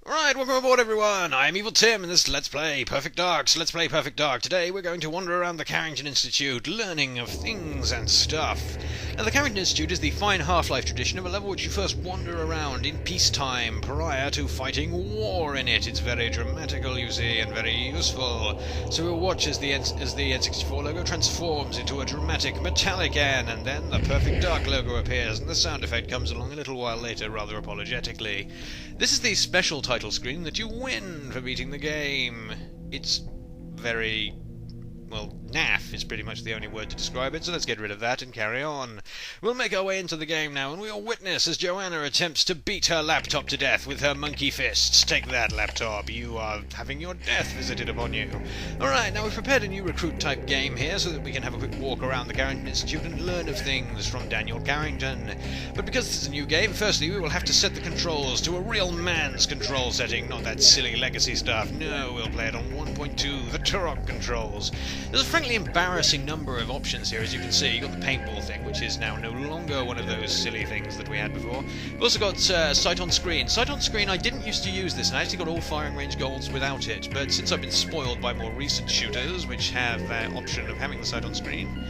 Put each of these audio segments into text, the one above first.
Right, welcome aboard everyone, I'm Evil Tim and this is Let's Play Perfect Dark. So let's play Perfect Dark. Today we're going to wander around the Carrington Institute, learning of things and stuff. Now the Carrington Institute is the fine Half-Life tradition of a level which you first wander around in peacetime, prior to fighting war in it. It's very dramatical, you see, and very useful. So we'll watch as the N64 logo transforms into a dramatic metallic N, and then the Perfect Dark logo appears, and the sound effect comes along a little while later, rather apologetically. This is the special title screen that you win for beating the game. It's very, well, naff is pretty much the only word to describe it, so let's get rid of that and carry on. We'll make our way into the game now, and we'll witness as Joanna attempts to beat her laptop to death with her monkey fists. Take that, laptop. You are having your death visited upon you. Alright, now we've prepared a new recruit-type game here so that we can have a quick walk around the Carrington Institute and learn of things from Daniel Carrington. But because this is a new game, firstly we will have to set the controls to a real man's control setting, not that silly legacy stuff. No, we'll play it on 1.2, the Turok controls. There's a frankly embarrassing number of options here, as you can see. You've got the paintball thing, which is now no longer one of those silly things that we had before. We've also got sight on screen. Sight on screen, I didn't used to use this, and I actually got all firing range goals without it, but since I've been spoiled by more recent shooters, which have that option of having the sight on screen,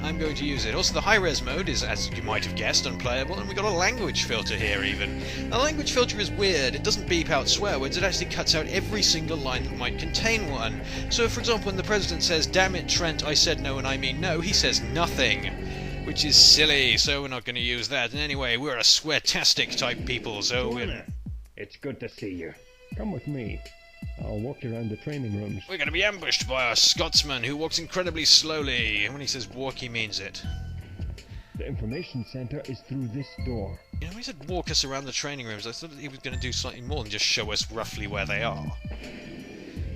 I'm going to use it. Also, the high-res mode is, as you might have guessed, unplayable, and we've got a language filter here, even. Now, the language filter is weird. It doesn't beep out swear words, it actually cuts out every single line that might contain one. So, for example, when the President says, "Damn it, Trent, I said no and I mean no," he says nothing, which is silly, so we're not going to use that. And anyway, we're a sweartastic type people, so we're... It's good to see you. Come with me. I'll walk you around the training rooms. We're going to be ambushed by a Scotsman who walks incredibly slowly, and when he says walk, he means it. The information center is through this door. You know, he said walk us around the training rooms. I thought he was going to do slightly more than just show us roughly where they are.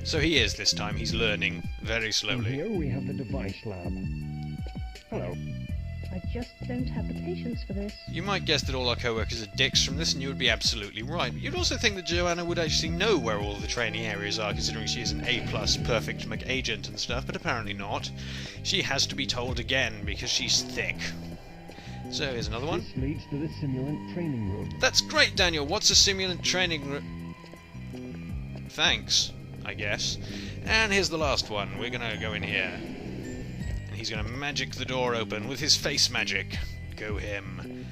So he is this time. He's learning very slowly. Here we have the device lab. Hello. I just don't have the patience for this. You might guess that all our co-workers are dicks from this, and you would be absolutely right. But you'd also think that Joanna would actually know where all the training areas are, considering she is an A+ perfect McAgent and stuff, but apparently not. She has to be told again, because she's thick. So here's another one. This leads to the simulant training room. That's great, Daniel! What's a simulant training room? Thanks, I guess. And here's the last one. We're gonna go in here. He's going to magic the door open with his face magic. Go him.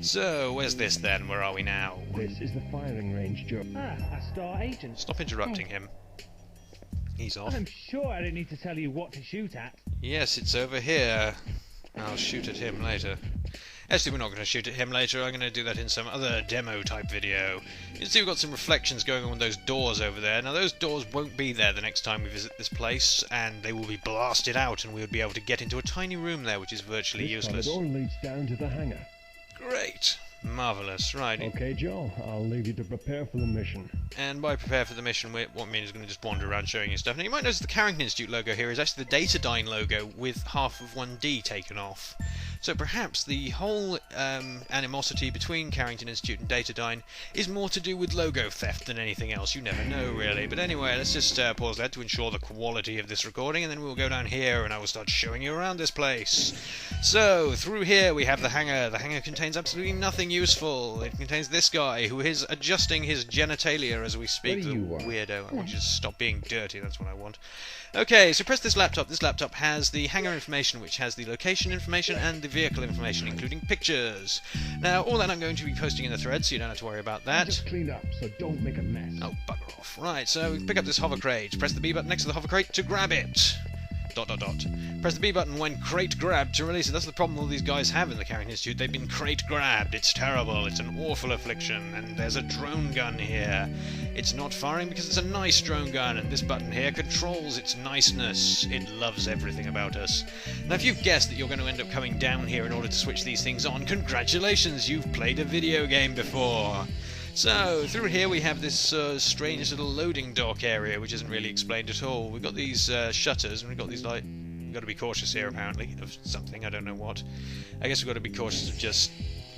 So, where's this then? Where are we now? This is the firing range, Joe. A star agent. Stop interrupting him. He's off. I'm sure I don't need to tell you what to shoot at. Yes, it's over here. I'll shoot at him later. Actually, we're not going to shoot at him later. I'm going to do that in some other demo-type video. You can see we've got some reflections going on with those doors over there. Now, those doors won't be there the next time we visit this place, and they will be blasted out, and we'll be able to get into a tiny room there, which is virtually useless. The door leads down to the hangar. Great. Marvellous. Right. Okay, Joe. I'll leave you to prepare for the mission. And by prepare for the mission, what I mean is going to just wander around showing you stuff. Now, you might notice the Carrington Institute logo here is actually the Datadyne logo with half of 1D taken off. So perhaps the whole animosity between Carrington Institute and Datadyne is more to do with logo theft than anything else. You never know, really. But anyway, let's just pause that to ensure the quality of this recording, and then we'll go down here and I will start showing you around this place. So, through here we have the hangar. The hangar contains absolutely nothing useful. It contains this guy who is adjusting his genitalia as we speak. The weirdo. I want you to stop being dirty, that's what I want. Okay, so press this laptop. This laptop has the hangar information, which has the location information and the vehicle information, including pictures. Now, all that I'm going to be posting in the thread, so you don't have to worry about that. Just clean up, so don't make a mess. Oh, bugger off. Right, so pick up this hover crate. Press the B button next to the hover crate to grab it. ... Press the B button when crate grabbed to release it. That's the problem all these guys have in the Carrington Institute. They've been crate grabbed. It's terrible. It's an awful affliction. And there's a drone gun here. It's not firing because it's a nice drone gun, and this button here controls its niceness. It loves everything about us. Now, if you've guessed that you're going to end up coming down here in order to switch these things on, congratulations, you've played a video game before. So, through here we have this strange little loading dock area, which isn't really explained at all. We've got these shutters, and we've got these, like... We've got to be cautious here, apparently, of something, I don't know what. I guess we've got to be cautious of just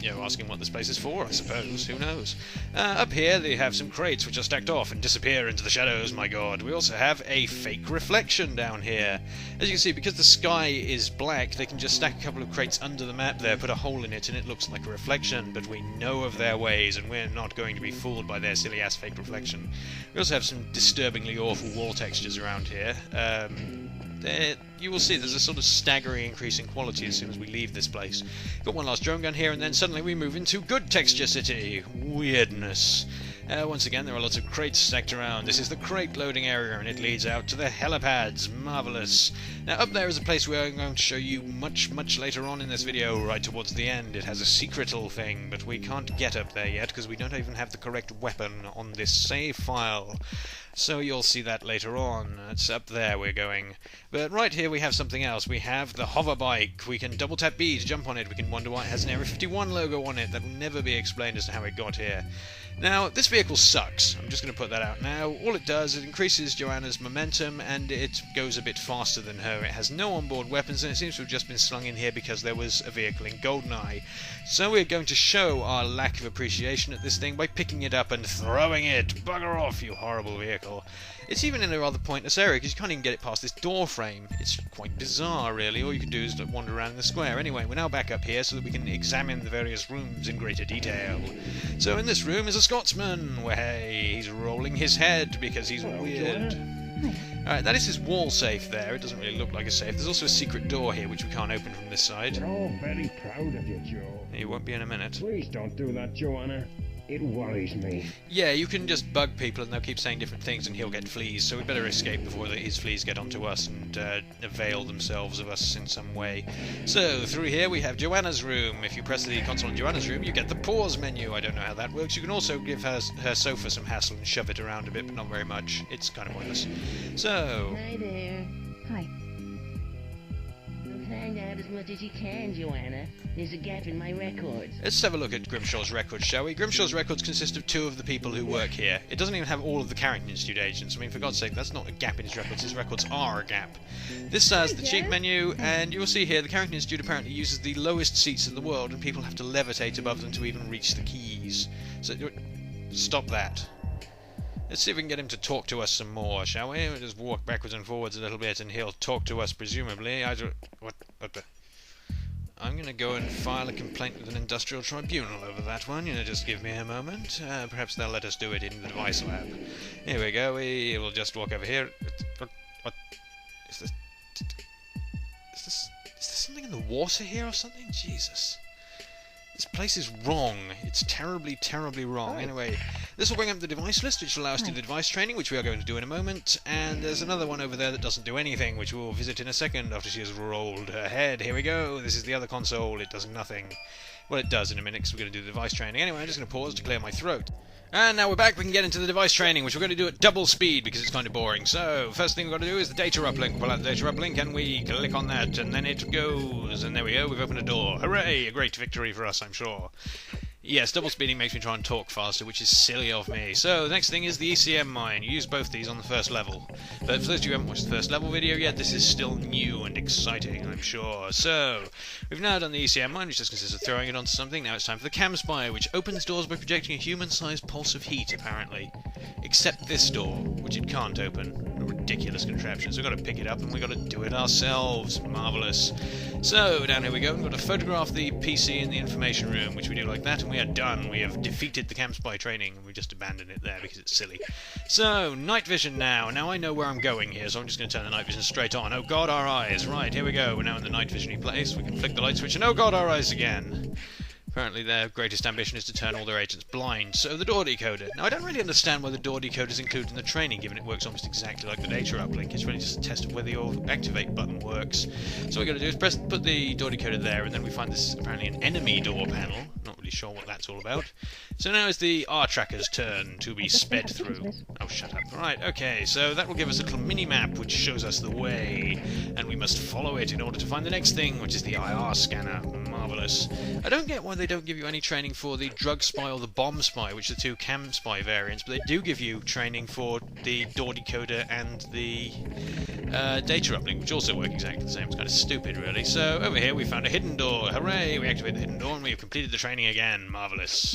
asking what this place is for, I suppose. Who knows? Up here they have some crates which are stacked off and disappear into the shadows, my god. We also have a fake reflection down here. As you can see, because the sky is black, they can just stack a couple of crates under the map there, put a hole in it, and it looks like a reflection, but we know of their ways, and we're not going to be fooled by their silly-ass fake reflection. We also have some disturbingly awful wall textures around here. You will see there's a sort of staggering increase in quality as soon as we leave this place. Got one last drone gun here, and then suddenly we move into good texture city. Weirdness. Once again, there are lots of crates stacked around. This is the crate loading area, and it leads out to the helipads. Marvellous. Now, up there is a place where I'm going to show you much later on in this video, right towards the end. It has a secret little thing, but we can't get up there yet, because we don't even have the correct weapon on this save file. So you'll see that later on. It's up there we're going. But right here we have something else. We have the hover bike. We can double tap B to jump on it. We can wonder why it has an Area 51 logo on it. That will never be explained as to how it got here. Now, this vehicle sucks. I'm just going to put that out now. All it does, it increases Joanna's momentum, and it goes a bit faster than her. It has no onboard weapons, and it seems to have just been slung in here because there was a vehicle in GoldenEye. So we're going to show our lack of appreciation at this thing by picking it up and throwing it. Bugger off, you horrible vehicle. It's even in a rather pointless area because you can't even get it past this door frame. It's quite bizarre, really. All you can do is wander around in the square. Anyway, we're now back up here so that we can examine the various rooms in greater detail. So in this room is a Scotsman. Hey, he's rolling his head because he's weird. Alright, that is his wall safe there. It doesn't really look like a safe. There's also a secret door here which we can't open from this side. We're all very proud of you, Joe. You won't be in a minute. Please don't do that, Joanna. It worries me. Yeah, you can just bug people and they'll keep saying different things and he'll get fleas, so we better escape before his fleas get onto us and avail themselves of us in some way. So, through here we have Joanna's room. If you press the console in Joanna's room, you get the pause menu. I don't know how that works. You can also give her sofa some hassle and shove it around a bit, but not very much. It's kind of pointless. So... Hi there. Hi. Find out as much as you can, Joanna. There's a gap in my records. let's have a look at Grimshaw's records, shall we? Grimshaw's records consist of 2 of the people who work here. It doesn't even have all of the Carrington Institute agents. I mean, for God's sake, that's not a gap in his records. His records are a gap. This has the cheat menu, and you will see here the Carrington Institute apparently uses the lowest seats in the world, and people have to levitate above them to even reach the keys. So, stop that. Let's see if we can get him to talk to us some more, shall we? We'll just walk backwards and forwards a little bit, and he'll talk to us, presumably. What the... I'm going to go and file a complaint with an industrial tribunal over that one. Just give me a moment. Perhaps they'll let us do it in the device lab. Here we go. We will just walk over here. What is this? Is there something in the water here or something? Jesus. This place is wrong. It's terribly, terribly wrong. Anyway, this will bring up the device list, which will allow us to do the device training, which we are going to do in a moment. And there's another one over there that doesn't do anything, which we'll visit in a second after she has rolled her head. Here we go. This is the other console. It does nothing. Well, it does in a minute, because we're going to do the device training. Anyway, I'm just going to pause to clear my throat. And now we're back, we can get into the device training, which we're going to do at double speed, because it's kind of boring. So, first thing we've got to do is the data uplink. Pull out the data uplink, and we click on that, and then it goes. And there we go, we've opened a door. Hooray! A great victory for us, I'm sure. Yes, double speeding makes me try and talk faster, which is silly of me. So, the next thing is the ECM mine. You use both these on the first level. But for those of you who haven't watched the first level video yet, this is still new and exciting, I'm sure. So, we've now done the ECM mine, which just consists of throwing it onto something. Now it's time for the cam spy, which opens doors by projecting a human-sized pulse of heat, apparently. Except this door, which it can't open. A ridiculous contraption. So we've got to pick it up and we've got to do it ourselves. Marvellous. So, down here we go. We've got to photograph the PC in the information room, which we do like that, and we are done. We have defeated the cam spy training, and we just abandoned it there because it's silly. So, night vision now. Now I know where I'm going here, so I'm just going to turn the night vision straight on. Oh god, our eyes. Right, here we go. We're now in the night vision-y place. We can flick the light switch, and oh god, our eyes again. Apparently their greatest ambition is to turn all their agents blind. So the door decoder. Now I don't really understand why the door decoder is included in the training, given it works almost exactly like the data uplink. It's really just a test of whether your activate button works. So what we're going to do is put the door decoder there, and then we find this apparently an enemy door panel. Not really sure what that's all about. So now is the R-Tracker's turn to be sped through. Oh, shut up. Right, okay, so that will give us a little mini-map which shows us the way, and we must follow it in order to find the next thing, which is the IR scanner. Marvellous. I don't get why they don't give you any training for the drug spy or the bomb spy, which are the 2 cam spy variants, but they do give you training for the door decoder and the data uplink, which also work exactly the same. It's kind of stupid, really. So over here we found a hidden door. Hooray! We activated the hidden door and we have completed the training again. Marvellous.